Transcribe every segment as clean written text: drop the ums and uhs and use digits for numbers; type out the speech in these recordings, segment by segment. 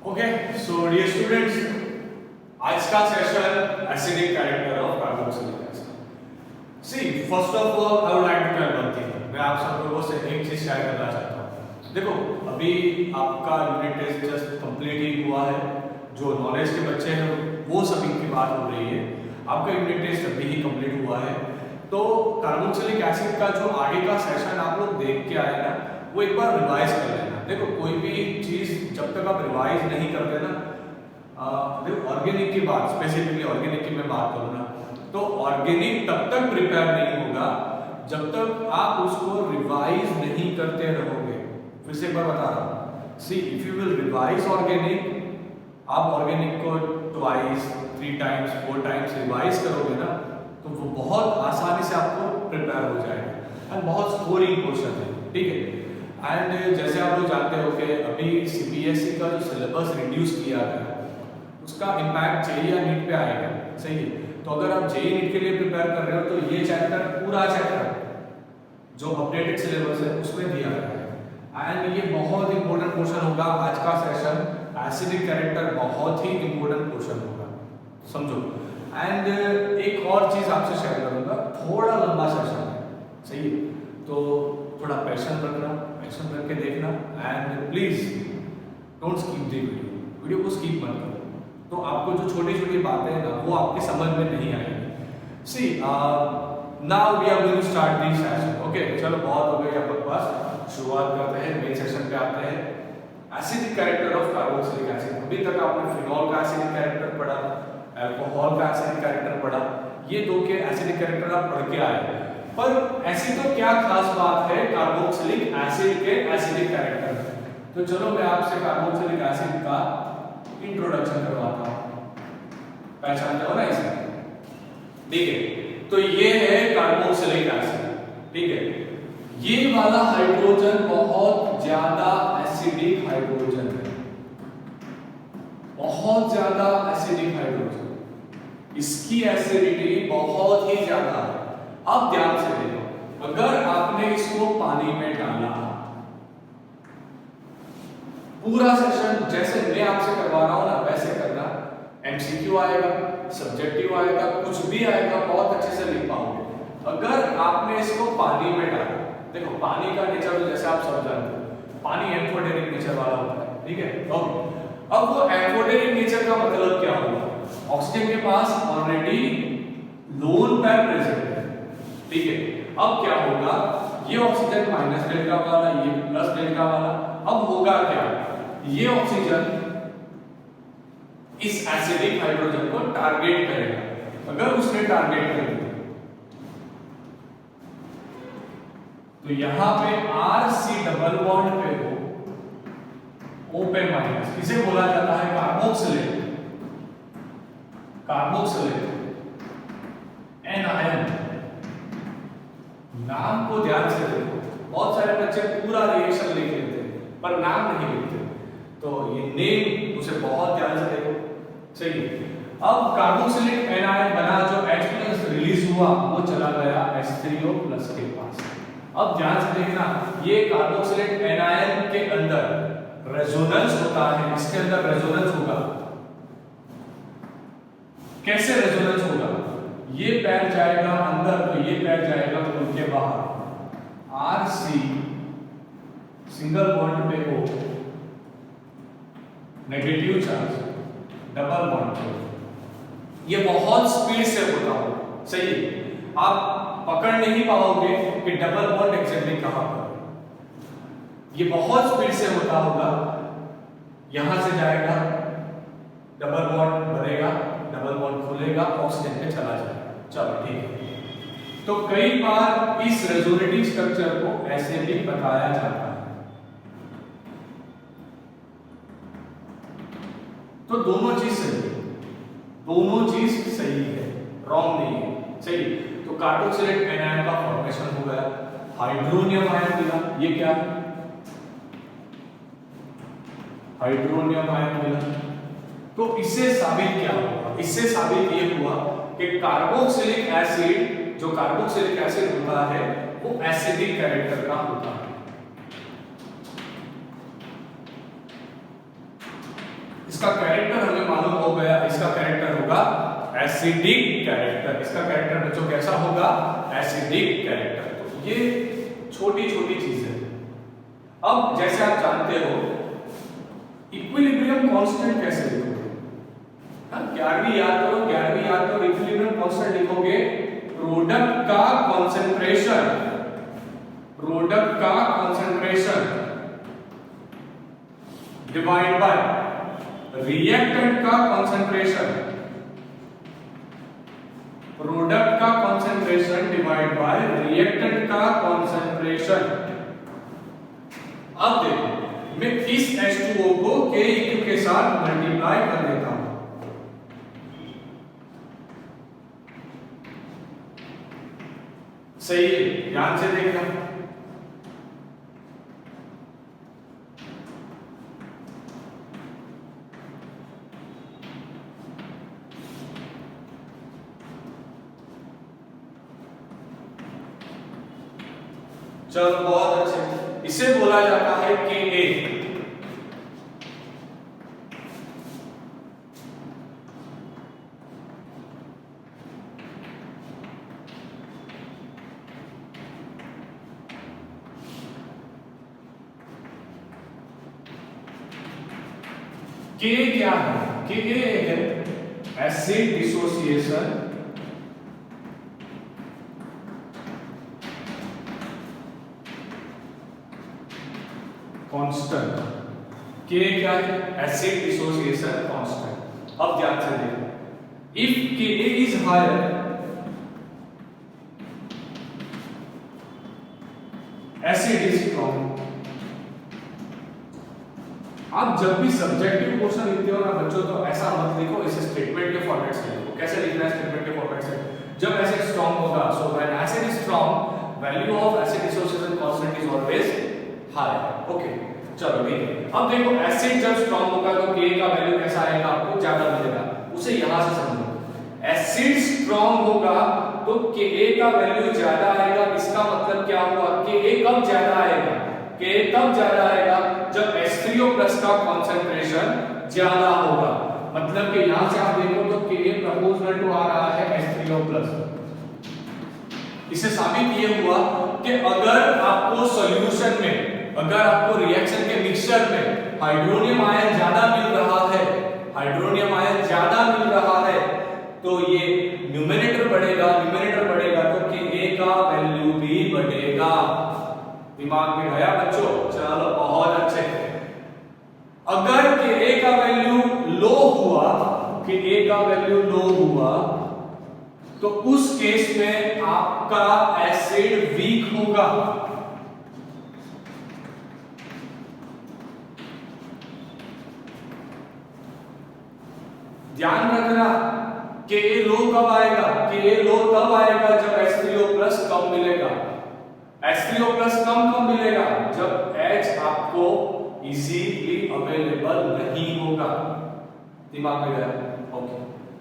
Okay so dear students, आज का session acidic character of carboxylic acid. See first of all I would like to tell one thing. मैं आप सब लोगों से एक चीज शेयर करना चाहता हूँ। देखो, अभी आपका यूनिट टेस्ट जस्ट कंप्लीट ही हुआ है। जो नॉलेज के बच्चे हैं वो सभी की बात हो रही है। आपका यूनिट टेस्ट अभी ही कंप्लीट हुआ है, तो कार्बोक्सिलिक एसिड का जो आगे का सेशन आप लोग देख के आए ना, वो एक बार रिवाइज कर लेना। देखो, कोई भी चीज जब तक आप रिवाइज नहीं करते ना, देखो ऑर्गेनिक की बात, स्पेसिफिकली ऑर्गेनिक की मैं बात करूँ ना, तो ऑर्गेनिक तब तक प्रिपेयर नहीं होगा जब तक आप उसको रिवाइज नहीं करते रहोगे। फिर से एक बार बता रहा हूँ, see if you will revise organic, आप ऑर्गेनिक को ट्वाइस 3 टाइम्स 4 टाइम्स रिवाइज करोगे ना, तो वो बहुत आसानी से आपको प्रिपेयर हो जाएगा एंड बहुत स्कोरिंग क्वेश्चन है, ठीक है। एंड जैसे आप लोग जानते हो कि अभी सीबीएसई का जो सिलेबस रिड्यूस किया गया, उसका इम्पैक्ट जेईई या नीट पे आएगा, सही है। तो अगर आप जेईई नीट के लिए प्रिपेयर कर रहे हो तो ये चैप्टर, पूरा चैप्टर जो अपडेटेड सिलेबस है उसमें दिया गया है एंड ये बहुत इंपॉर्टेंट क्वेश्चन होगा। आज का सेशन एसिडिक कैरेक्टर बहुत ही इंपॉर्टेंट क्वेश्चन होगा, समझो। एंड एक और चीज आपसे शेयर करूंगा, थोड़ा लंबा सेशन है, सही है, तो थोड़ा पैशन रखना, पैशन रख के देखना and please don't skip the video को स्किप मत करो। तो आपको जो छोटी छोटी बातें हैं ना, वो आपके समझ में नहीं आएगी। See now we are going to start this session. Okay, चलो बहुत हो गई आपके पास, शुरुआत करते हैं, मेन सेशन पे आते हैं। Acidic character of carboxylic acid. अभी तक आपने फिनॉल का एसिडिक कैरेक्टर पढ़ा, अल्कोहल का एसिडिक कैरेक्टर पढ़ा, ये दो के एसिडिक कैरेक्टर आप पढ़ के आए। पर ऐसी तो क्या खास बात है कार्बोक्सिलिक एसिड के एसिडिक कैरेक्टर में? तो चलो मैं आपसे कार्बोक्सिलिक एसिड का इंट्रोडक्शन करवाता हूं। पहचानते हो ना इसे, ठीक है। तो ये है कार्बोक्सिलिक एसिड, ठीक है। ये वाला हाइड्रोजन बहुत ज्यादा एसिडिक हाइड्रोजन है, बहुत ज्यादा एसिडिक हाइड्रोजन, इसकी एसिडिटी बहुत ही ज्यादा है। अब ध्यान से देखो, अगर आपने इसको पानी में डाला, पूरा सेशन जैसे मैं आपसे करवा रहा हूं ना वैसे करना, एमसीक्यू आएगा, सब्जेक्टिव आएगा, कुछ भी आएगा, बहुत अच्छे से लिख पाओगे। अगर आपने इसको पानी में डाला, देखो पानी का नेचर जैसे आप सब जानते हो, पानी एम्फोटेरिक नेचर वाला होता है, ठीक है। अब वो एम्फोटेरिक नेचर का मतलब क्या होगा? ऑक्सीजन के पास ऑलरेडी लोन पेयर प्रेजेंट है, ठीक है। अब क्या होगा, ये ऑक्सीजन माइनस डेल्टा वाला, ये प्लस डेल्टा वाला, अब होगा क्या, ये ऑक्सीजन इस एसिडिक हाइड्रोजन को टारगेट करेगा। अगर उसने टारगेट कर दिया तो यहां पे RC डबल बॉन्ड पे हो, O पे माइनस, इसे बोला जाता है कार्बोक्सिलेट। कार्बोक्सिलेट एनायन, नाम को ध्यान से देखो, बहुत सारे बच्चे पूरा रिएक्शन लिख लेते हैं पर नाम नहीं लिखते, तो ये नेम उसे बहुत ध्यान से देखो, सही है। अब कार्बोक्सिलिक एनायन बना, जो H+ रिलीज हुआ वो चला गया H3O+ के पास। अब ध्यान से देखना, ये कार्बोक्सिलिक एनायन के अंदर रेजोनेंस होता है, इसके अंदर रेजोनेंस होगा। कैसे रेजोनेंस होगा? ये पैर जाएगा अंदर तो ये पैर जाएगा उनके बाहर। RC सिंगल बॉन्ड पे हो, नेगेटिव चार्ज डबल बॉन्ड पे, ये बहुत स्पीड से होता हो, सही है। आप पकड़ नहीं पाओगे कि डबल बॉन्ड एग्जैक्टली कहां पर, ये बहुत स्पीड से होता होगा। यहां से जाएगा, डबल बॉन्ड बनेगा, डबल बॉन्ड खुलेगा, ऑक्सीजन पे चला जाएगा। चलो ठीक है। तो कई बार इस रेजोनेटिव स्ट्रक्चर को ऐसे भी बताया जाता है। तो दोनों चीज सही है, दोनों चीज सही है, रॉन्ग नहीं है, सही। तो कार्बोक्सिलेट एनायन का फॉर्मेशन हो गया, हाइड्रोनियम आयन मिला, ये क्या है? हाइड्रोनियम आयन मिला। तो इससे साबित क्या हुआ? इससे साबित ये हुआ कि कार्बोक्सिलिक एसिड, जो कार्बोक्सिलिक एसिड होता है वो एसिडिक कैरेक्टर का होता है। इसका कैरेक्टर हमें मालूम हो गया, इसका कैरेक्टर होगा एसिडिक कैरेक्टर। इसका कैरेक्टर बच्चों कैसा होगा? Acidic character. तो ये छोटी छोटी चीजें। अब जैसे आप जानते हो इक्विलिब्रियम कांस्टेंट कैसे लिखोगे? 11वीं याद करो, 11वीं याद करो। इक्विलिब्रियम कांस्टेंट लिखोगे प्रोडक्ट का कंसंट्रेशन, प्रोडक्ट का कंसंट्रेशन डिवाइड बाय रिएक्टेंट का कंसंट्रेशन, प्रोडक्ट का कंसंट्रेशन डिवाइड बाय रिएक्टेंट का कंसंट्रेशन। अब देखो मैं इस H2O को KEQ के साथ मल्टीप्लाई कर देता हूं। सही है, ध्यान से देखना। चलो बहुत अच्छे। इसे बोला जाता है Ka। K क्या है? Ka है एसिड डिसोसिएशन कांस्टेंट। K क्या है? Acid dissociation constant. अब ध्यान से देखो, if Ka is higher, acid is strong. आप जब भी सब्जेक्टिव क्वेश्चन लिखते हो ना बच्चों, तो ऐसा मत लिखो, इसे स्टेटमेंट के फॉर्मेट से लिखो। कैसे लिखना है स्टेटमेंट के फॉर्मेट से? जब एसिड स्ट्रॉन्ग होगा, so when acid is strong, value of acid dissociation constant is always high. Okay, चलो ठीक है। अब देखो एसिड जब स्ट्रॉन्ग होगा तो K का वैल्यू कैसा आएगा? आपको ज्यादा मिलेगा। उसे यहां से समझो, एसिड स्ट्रॉन्ग होगा तो Ka का वैल्यू ज्यादा आएगा। इसका मतलब क्या हुआ? Ka कब ज्यादा आएगा? Ka तब ज्यादा आएगा जब H3O+ का कंसंट्रेशन ज्यादा होगा। मतलब कि यहां से आप देखो तो Ka प्रपोर्शनल टू आ रहा है H3O+। इससे साबित ये हुआ कि अगर आपको सॉल्यूशन में, अगर आपको रिएक्शन के मिक्सचर में हाइड्रोनियम आयन ज्यादा मिल रहा है, हाइड्रोनियम आयन ज्यादा मिल रहा है, तो ये न्यूमरेटर बढ़ेगा, न्यूमरेटर बढ़ेगा तो Ka का वैल्यू भी बढ़ेगा। दिमाग में गया बच्चों? चलो बहुत अच्छे। अगर Ka का वैल्यू लो हुआ, Ka का वैल्यू लो हुआ, तो उस केस में आपका एसिड वीक होगा। ध्यान रखना, Ka लो कब आएगा? Ka लो तब आएगा जब H3O+ कम मिलेगा। H3O+ कम मिलेगा जब H आपको इजीली अवेलेबल नहीं होगा। दिमाग में गया? ओके,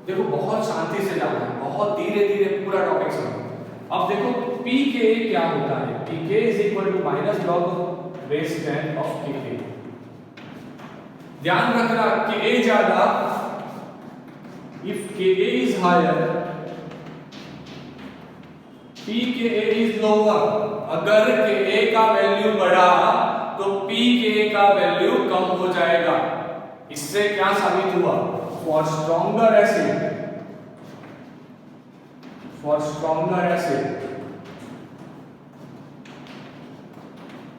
देखो बहुत शांति से जाना है, बहुत धीरे धीरे पूरा टॉपिक समझो। अब देखो pKa क्या होता है? pKa is equal to minus log base 10 of Ka। ध्यान रखना, Ka ज्यादा, if Ka is higher, pKa is lower। अगर Ka का वैल्यू बढ़ा तो pKa का वैल्यू कम हो जाएगा। इससे क्या साबित हुआ? For stronger acid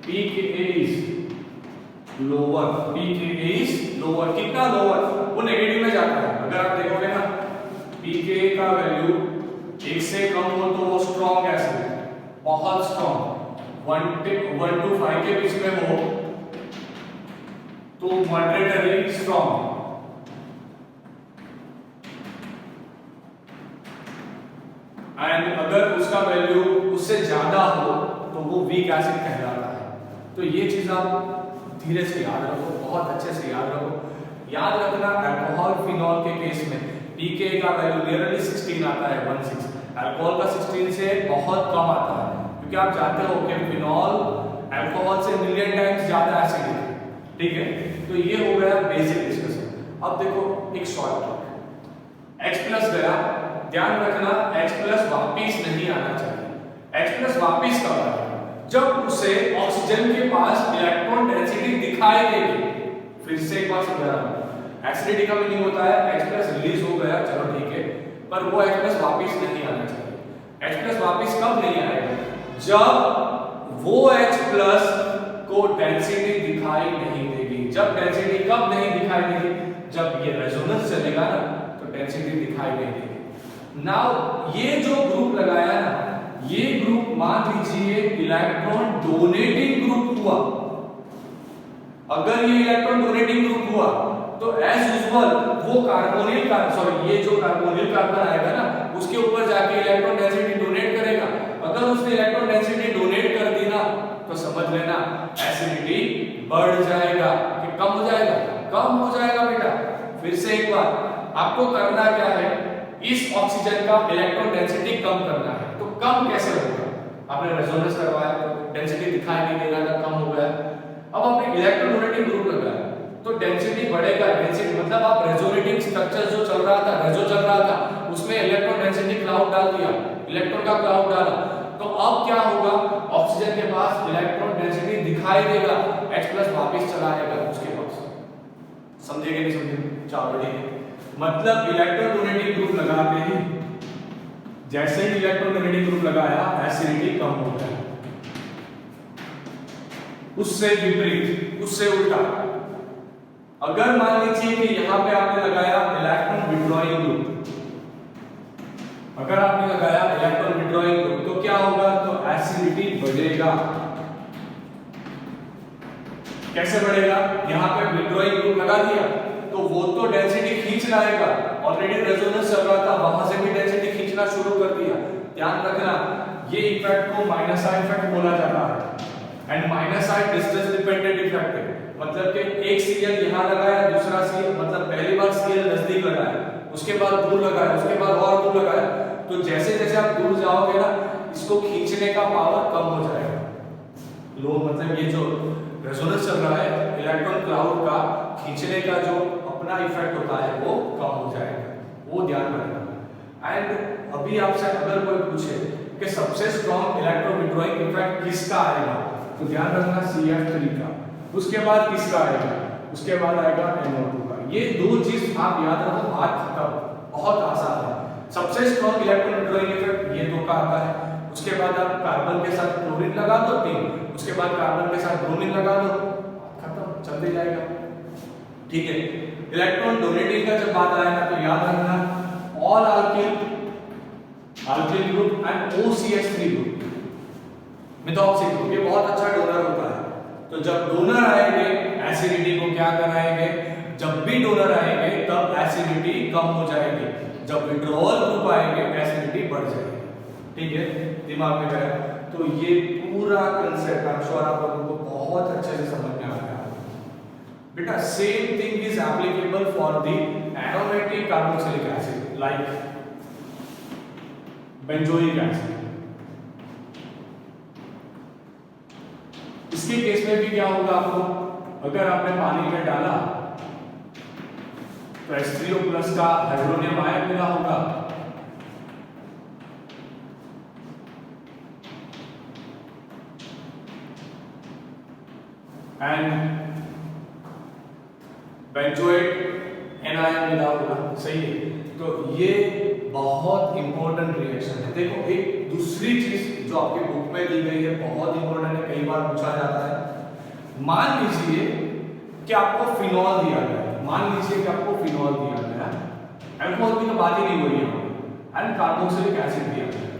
pKa is lower. कितना लोअर? वो नेगेटिव में जाता है। अगर आप देखोगे ना, pKa का वैल्यू 1 से कम हो तो वो स्ट्रॉन्ग एसिड, बहुत स्ट्रॉन्ग, 1 to 5 के बीच में हो तो मॉडरेटली स्ट्रॉन्ग। एंड अगर उसका वैल्यू उससे ज्यादा हो तो वो वीक एसिड कहलाता है। तो ये चीज आप धीरे से याद रखो, बहुत अच्छे से याद रखो। याद रखना, अल्कोहल फिनॉल के केस में pKa का वैल्यू नियरली 16 आता है, 16। अल्कोहल का 16 से बहुत कम आता है, क्योंकि आप जानते हो कि फिनॉल अल्कोहल से मिलियन टाइम्स ज्यादा एसिडिक है। ठीक है, तो ये हो गया बेसिक डिस्कशन। अब देखो एक शॉर्ट ट्रिक, H प्लस गया, ध्यान रखना H प्लस वापिस नहीं आना चाहिए। H प्लस वापिस कब आएगा? जब उसे ऑक्सीजन के पास इलेक्ट्रॉन डेंसिटी दिखाई देगी। फिर से एक बार समझा रहा हूं, एसिडिटी का मीनिंग होता है H प्लस रिलीज हो गया, चलो ठीक है, पर वो H प्लस वापिस नहीं आना चाहिए। H प्लस वापिस कब नहीं आएगा? जब वो H प्लस को डेंसिटी दिखाई नहीं देगी। जब डेंसिटी कब नहीं दिखाई देगी? जब ये रेजोनेंस चलेगा ना तो डेंसिटी दिखाई नहीं देगी। नाउ ये जो ग्रुप लगाया ना, ये ग्रुप मान लीजिए इलेक्ट्रॉन डोनेटिंग ग्रुप हुआ। अगर ये इलेक्ट्रॉन डोनेटिंग ग्रुप हुआ तो एज यूजुअल वो कार्बोनिल का सॉरी ये जो कार्बोनिल कार्बन आएगा ना उसके ऊपर जाके इलेक्ट्रॉन डेंसिटी डोनेट करेगा। अगर उसने इलेक्ट्रॉन डेंसिटी डोनेट कर दी ना तो समझ लेना एसिडिटी बढ़ जाएगा कि कम हो जाएगा? कम हो जाएगा बेटा। फिर से एक बार, आपको करना क्या है, इस ऑक्सीजन का इलेक्ट्रॉन डेंसिटी कम करना है। तो कम कैसे होगा? आपने रेजोनेंस करवाया तो डेंसिटी दिखाई नहीं देगा ना, कम हो गया। अब आपने इलेक्ट्रॉन डोनेटिंग ग्रुप लगाया तो डेंसिटी बढ़ेगा। डेंसिटी मतलब आप रेजोनेटिंग स्ट्रक्चर जो चल रहा था, रेजो चल रहा था, उसमें इलेक्ट्रॉन डेंसिटी क्लाउड डाल दिया, इलेक्ट्रॉन का क्लाउड डाला, तो अब क्या होगा? ऑक्सीजन के पास इलेक्ट्रॉन डेंसिटी दिखाई देगा, H प्लस वापस चला आएगा उसके पास। समझे कि नहीं समझे? चलो ठीक है। मतलब इलेक्ट्रॉन डोनेटिंग ग्रुप लगाते ही, जैसे ही इलेक्ट्रॉन डोनेटिंग ग्रुप लगाया एसिडिटी कम हो गया। उससे विपरीत, उससे उल्टा, अगर मान लीजिए कि यहां पे आपने लगाया इलेक्ट्रॉन विड्रॉइंग ग्रुप, अगर आपने लगाया इलेक्ट्रॉन विड्रॉइंग ग्रुप तो क्या होगा? तो एसिडिटी बढ़ेगा। कैसे बढ़ेगा? यहां पे विड्रॉइंग ग्रुप लगा दिया तो वो तो डेंसिटी खींच लाएगा, ऑलरेडी रेजोनेंस चल रहा था, वहां से भी डेंसिटी खींचना शुरू कर दिया। ध्यान रखना ये इफेक्ट को माइनस आई इफेक्ट बोला जाता है। And minus I distance dependent effect है, मतलब कि एक सीएल यहां लगाया, दूसरा सीएल मतलब पहली बार सीएल नजदीक लगाया, उसके बाद दूर लगाया, उसके बाद और दूर लगाया, तो जैसे जैसे आप दूर जाओगे ना इसको खींचने का पावर कम हो जाएगा। लो मतलब ये जो रेजोनेंस चल रहा है इलेक्ट्रॉन क्लाउड का, खींचने का जो अपना इफेक्ट होता है वो कम हो जाएगा, वो ध्यान रखना। एंड अभी आपसे अगर कोई पूछे कि सबसे स्ट्रॉन्ग इलेक्ट्रॉन विड्रॉइंग इफेक्ट किसका आएगा तो ध्यान रखना CF3 का, उसके बाद किसका आएगा? उसके बाद आएगा NO2 का। ये दो चीज आप याद रखो, बात खत्म, बहुत आसान है। सबसे स्ट्रॉन्ग इलेक्ट्रॉन विड्रॉइंग इफेक्ट ये दो का आता है, उसके बाद आप कार्बन के साथ क्लोरीन लगा दो 3, उसके बाद कार्बन के साथ ब्रोमीन लगा दो, खत्म, चलते जाएगा। ठीक है। इलेक्ट्रॉन डोनेटिंग का जब बात आए ना तो याद रखना all alkyl group and OCH3 group, methoxy group, ये बहुत अच्छा डोनर होता है। तो जब डोनर आएंगे एसिडिटी को क्या कराएंगे? जब भी डोनर आएंगे तब एसिडिटी कम हो जाएगी, जब विड्रॉल ग्रुप आएंगे एसिडिटी बढ़ जाएगी। ठीक है, दिमाग में गया? तो ये पूरा कंसेप्ट आई एम श्योर आप लोगों को बहुत अच्छे से समझ में आ गया बेटा। Same thing is applicable for the aromatic carboxylic acid like benzoic acid. इसके केस में भी क्या होगा आपको? अगर आपने पानी में डाला तो H3O+ का हाइड्रोनियम आयन मिला होगा, एंड बेंजोएट एनायन मिला होगा, सही है। तो ये बहुत इंपॉर्टेंट रिएक्शन है। देखो एक दूसरी चीज जो आपके बुक में दी गई है बहुत इंपॉर्टेंट है, कई बार पूछा जाता है। मान लीजिए कि आपको फिनॉल दिया गया है, मान लीजिए कि आपको फिनॉल दिया गया है, अल्कोहल की तो बात ही नहीं हो रही है, एंड कार्बोक्सिलिक एसिड दिया गया है।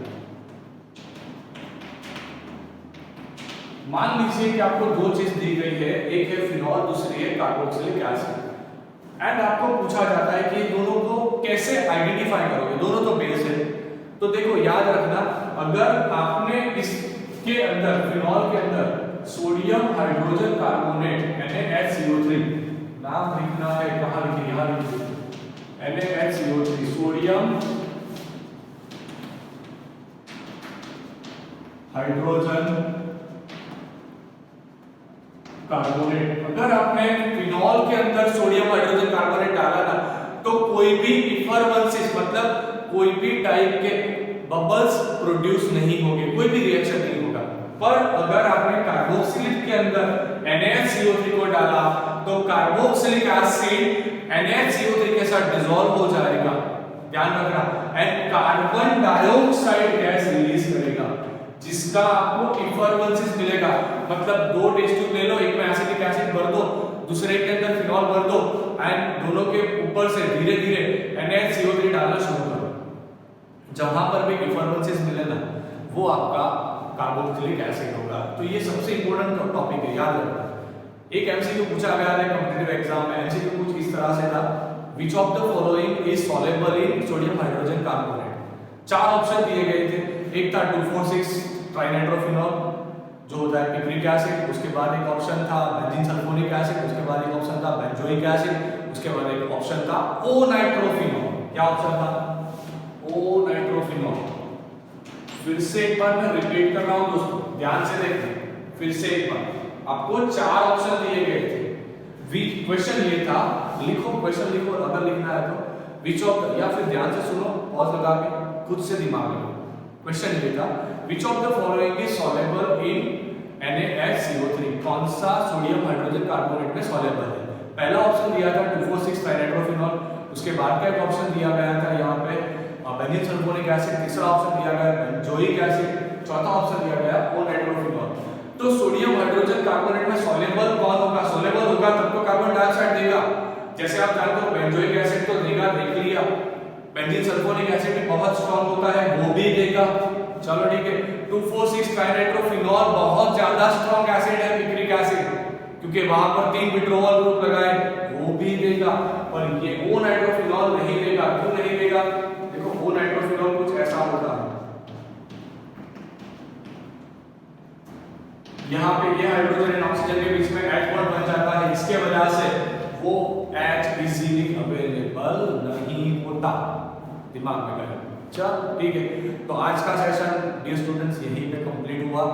मान लीजिए कि आपको दो चीज दी गई है, एक है फिनॉल, दूसरी है कार्बोक्सिलिक एसिड, एंड आपको पूछा जाता है कि दोनों को कैसे आइडेंटिफाई करोगे, दोनों तो बेस है। तो देखो याद रखना, अगर आपने इसके अंदर फिनॉल के अंदर सोडियम हाइड्रोजन कार्बोनेट NaHCO3 नाम लिखना है, कहां लिखिए? यहां लिखिए NaHCO3 सोडियम हाइड्रोजन कार्बोनेट। अगर आपने फिनॉल के अंदर सोडियम हाइड्रोजन कार्बोनेट डाला ना तो कोई भी इफरवेंसेस मतलब कोई भी टाइप के बबल्स प्रोड्यूस नहीं होंगे, कोई भी रिएक्शन नहीं होगा। पर अगर आपने कार्बोक्सिलिक के अंदर NaCO3 को डाला तो कार्बोक्सिलिक एसिड NaCO3 के साथ डिसॉल्व हो जाएगा, ध्यान रखना, and carbon dioxide gas release करेगा जिसका आपको इफरवेंसेस मिलेगा। मतलब दो टेस्ट ट्यूब ले लो, एक में एसिटिक एसिड भर दो, दूसरे के अंदर फिनॉल भर दो एंड दोनों के ऊपर से धीरे धीरे NaCO3 डालना शुरू करो। जहां पर भी इफरवेंसेस मिले ना वो आपका कार्बोक्सिलिक एसिड होगा। तो ये सबसे इंपॉर्टेंट टॉपिक है, याद रखना। एक एमसीक्यू पूछा गया है कॉम्पिटिटिव एग्जाम में, एमसीक्यू कुछ इस तरह से था, which of the following is soluble in sodium hydrogen carbonate. चार ऑप्शन दिए गए थे, एक था 2,4,6 ट्राइनाइट्रोफिनॉल जो होता है पिपरिक एसिड, उसके बाद एक ऑप्शन था बेंजीन सल्फोनिक एसिड, उसके बाद एक ऑप्शन था बेंजोइक एसिड, उसके बाद एक ऑप्शन था ओ नाइट्रोफिनॉल। क्या ऑप्शन था? ओ नाइट्रोफिनॉल। फिर से एक बार मैं रिपीट कर रहा हूं दोस्तों, ध्यान से देखें, फिर से एक बार, आपको चार ऑप्शन दिए गए थे। क्वेश्चन ये था, लिखो क्वेश्चन लिखो, अगर लिखना है तो विच ऑफ, या फिर ध्यान से सुनो, पॉज लगा के खुद से दिमाग लगाओ। क्वेश्चन ये था, which of the following is soluble in NaCO3, कौन सा सोडियम हाइड्रोजन कार्बोनेट में सॉल्युबल है? पहला ऑप्शन दिया था 2,4,6 ट्राइनाइट्रोफिनॉल, उसके बाद का एक ऑप्शन दिया गया था यहाँ पे बेंजीन सल्फोनिक एसिड, तीसरा ऑप्शन दिया गया बेंजोइक एसिड, चौथा ऑप्शन दिया गया ओ नाइट्रोफिनॉल। तो सोडियम हाइड्रोजन कार्बोनेट में सॉल्युबल कौन होगा? सॉल्युबल होगा तब तो कार्बन डाइऑक्साइड देगा, जैसे आप जानते हो बेंजोइक एसिड तो देगा, देख लिया। बेंजीन सल्फोनिक एसिड भी बहुत स्ट्रांग होता है, वो भी देगा। चलो ठीक है, 2,4,6 ट्राइनाइट्रोफिनॉल बहुत ज्यादा स्ट्रांग एसिड है, पिपरिक एसिड, क्योंकि वहां पर 3 विड्रोवल ग्रुप लगाए, वो भी देगा। पर ये ओ नाइट्रोफिनॉल नहीं देगा। क्यों नहीं देगा? देखो ओ नाइट्रोफिनॉल कुछ ऐसा होता है, यहाँ पे ये हाइड्रोजन एंड ऑक्सीजन के बीच में H बॉन्ड बन जाता है, इसके वजह से वो H इजीली अवेलेबल नहीं होता, दिमाग में गया। चल ठीक है, तो आज का सेशन डियर स्टूडेंट्स यहीं पे कंप्लीट हुआ।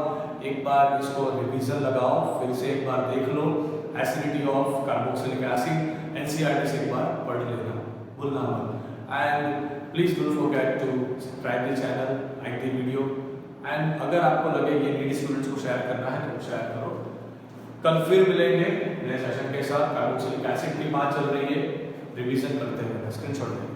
एक बार इसको रिवीजन लगाओ, फिर से एक बार देख लो, acidity of carboxylic acid NCERT से एक बार पढ़ लेना, भूलना मत। And please don't forget to subscribe the channel, like the video, and अगर आपको लगे ये नीडी स्टूडेंट्स को शेयर करना है तो शेयर करो। कल फिर मिलेंगे नए सेशन के साथ। कार्बोक्सिलिक एसिड की बात चल रही है, रिवीजन करते हैं, स्क्रीनशॉट लेंगे।